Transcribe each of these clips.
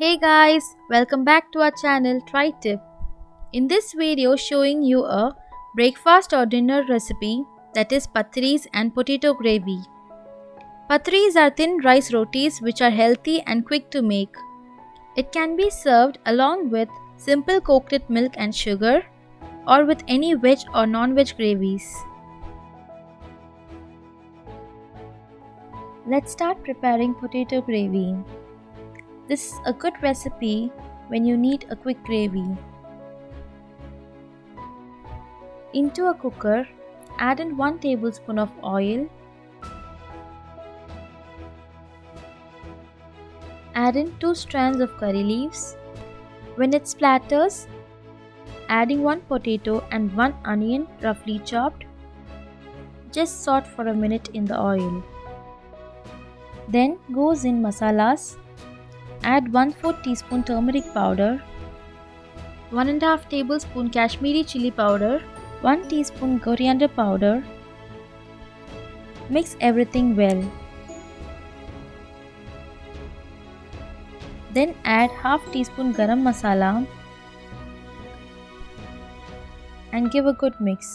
Hey guys, welcome back to our channel Try Tip. In this video showing you a breakfast or dinner recipe that is patris and potato gravy. Patris are thin rice rotis which are healthy and quick to make. It can be served along with simple coconut milk and sugar or with any veg or non-veg gravies. Let's start preparing potato gravy. This is a good recipe when you need a quick gravy. Into a cooker, add in 1 tablespoon of oil. Add in 2 strands of curry leaves. When it splatters, adding 1 potato and 1 onion roughly chopped. Just saute for a minute in the oil. Then goes in masalas. Add 1/4 teaspoon turmeric powder, 1.5 tablespoon Kashmiri chili powder, 1 teaspoon coriander powder. Mix everything well. Then add half teaspoon garam masala and give a good mix.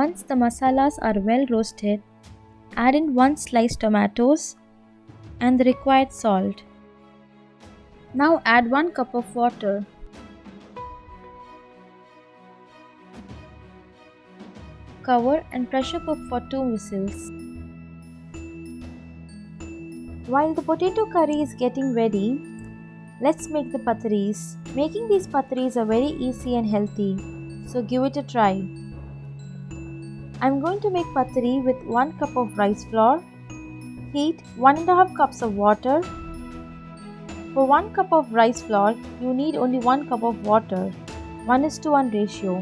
Once the masalas are well roasted, add in 1 sliced tomatoes and the required salt. Now add 1 cup of water. Cover and pressure cook for 2 whistles. While the potato curry is getting ready, let's make the patris. Making these patris are very easy and healthy, so give it a try. I'm going to make patri with 1 cup of rice flour. Heat 1.5 cups of water. For 1 cup of rice flour, you need only 1 cup of water, 1:1 ratio.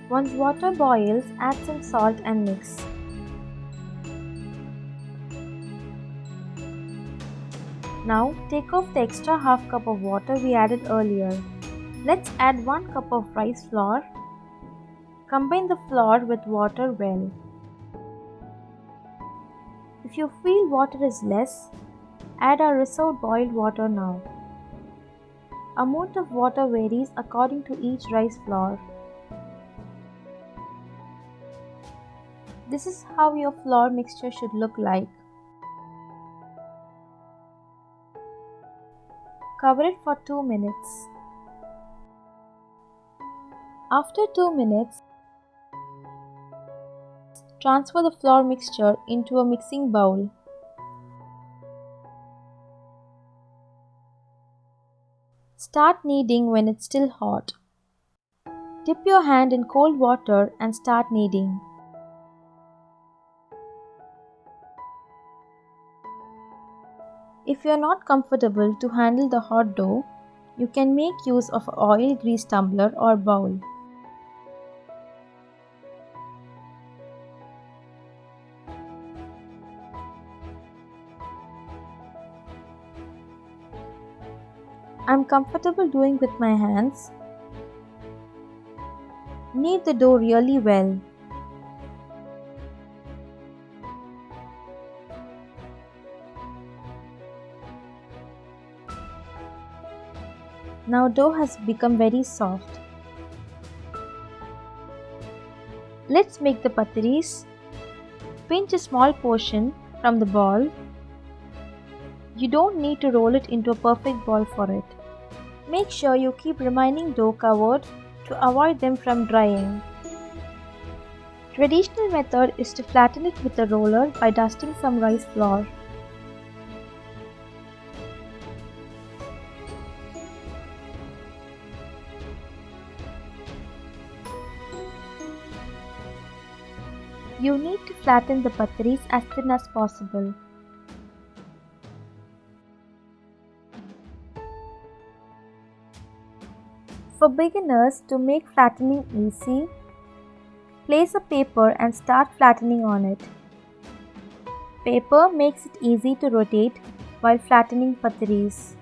Once water boils, add some salt and mix. Now take off the extra half cup of water we added earlier. Let's add 1 cup of rice flour. Combine the flour with water well. If you feel water is less, add a reserved boiled water now. Amount of water varies according to each rice flour. This is how your flour mixture should look like. Cover it for 2 minutes. After 2 minutes, transfer the flour mixture into a mixing bowl. Start kneading when it's still hot. Dip your hand in cold water and start kneading. If you are not comfortable to handle the hot dough, you can make use of an oil-greased tumbler or bowl. I'm comfortable doing with my hands. Knead the dough really well. Now dough has become very soft. Let's make the patris. Pinch a small portion from the ball. You don't need to roll it into a perfect ball for it. Make sure you keep remaining dough covered to avoid them from drying. Traditional method is to flatten it with a roller by dusting some rice flour. You need to flatten the patris as thin as possible. For beginners, to make flattening easy, place a paper and start flattening on it. Paper makes it easy to rotate while flattening patris.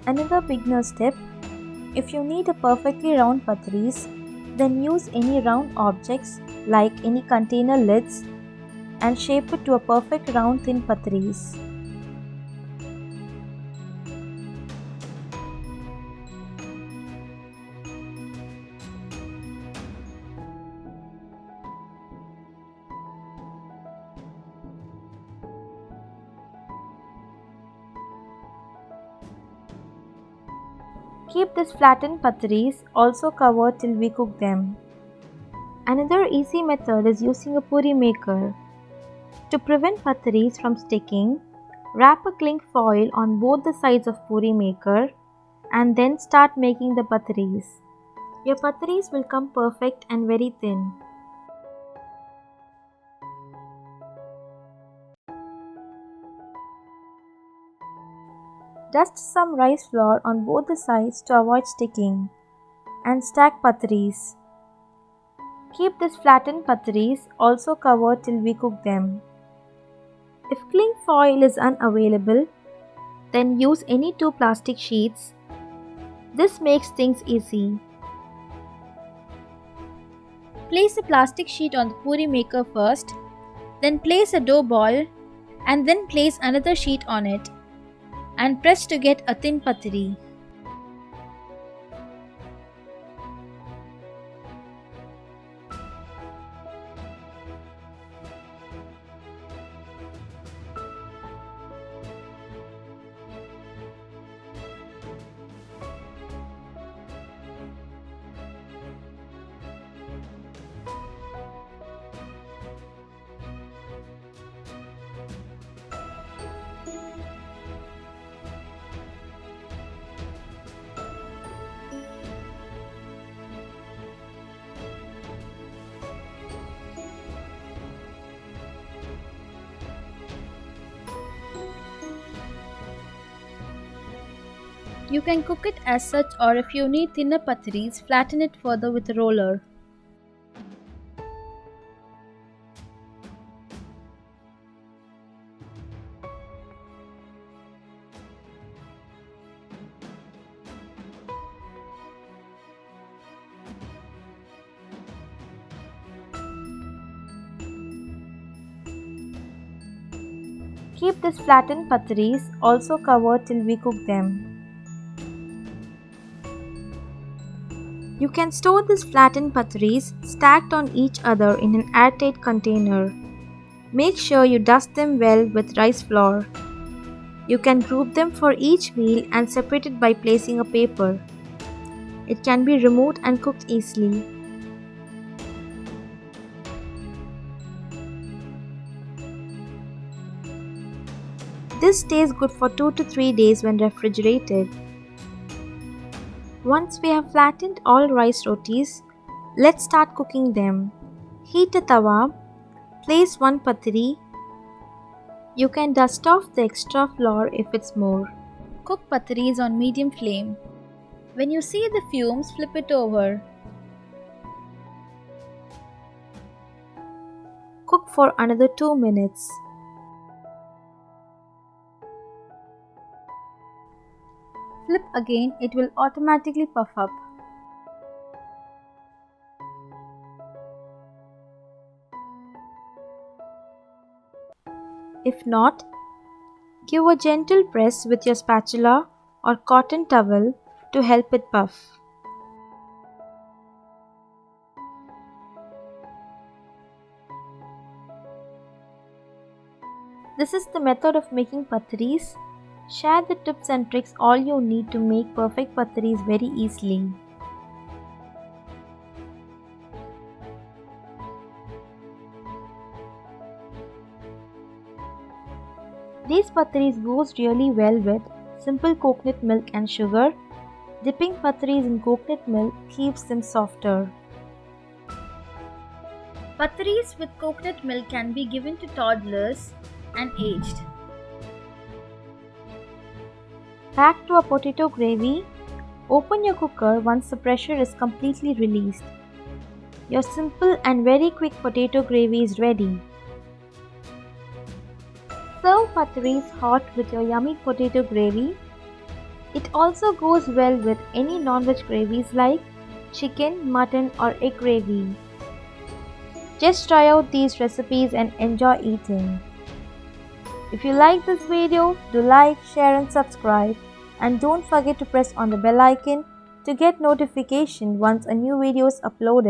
Another beginner's tip: if you need a perfectly round patris, then use any round objects like any container lids and shape it to a perfect round thin patris. Keep these flattened patris also covered till we cook them. Another easy method is using a puri maker. To prevent patris from sticking, wrap a cling foil on both the sides of puri maker and then start making the patris. Your patris will come perfect and very thin. Dust some rice flour on both the sides to avoid sticking and stack patris. Keep these flattened patris also covered till we cook them. If cling foil is unavailable, then use any two plastic sheets. This makes things easy. Place a plastic sheet on the puri maker first, then place a dough ball and then place another sheet on it and press to get a thin patri. You can cook it as such, or if you need thinner patris, flatten it further with a roller. Keep these flattened patris also covered till we cook them. You can store these flattened patris stacked on each other in an airtight container. Make sure you dust them well with rice flour. You can group them for each meal and separate it by placing a paper. It can be removed and cooked easily. This stays good for 2 to 3 days when refrigerated. Once we have flattened all rice rotis, let's start cooking them. Heat a tawa, place one patri. You can dust off the extra flour if it's more. Cook patris on medium flame. When you see the fumes, flip it over. Cook for another 2 minutes. Flip again, it will automatically puff up. If not, give a gentle press with your spatula or cotton towel to help it puff. This is the method of making patris. Share the tips and tricks all you need to make perfect patris very easily. These patris goes really well with simple coconut milk and sugar. Dipping patris in coconut milk keeps them softer. Patris with coconut milk can be given to toddlers and aged. Back to a potato gravy. Open your cooker once the pressure is completely released. Your simple and very quick potato gravy is ready. Serve patris hot with your yummy potato gravy. It also goes well with any non-veg gravies like chicken, mutton or egg gravy. Just try out these recipes and enjoy eating. If you like this video, do like, share and subscribe, and don't forget to press on the bell icon to get notification once a new video is uploaded.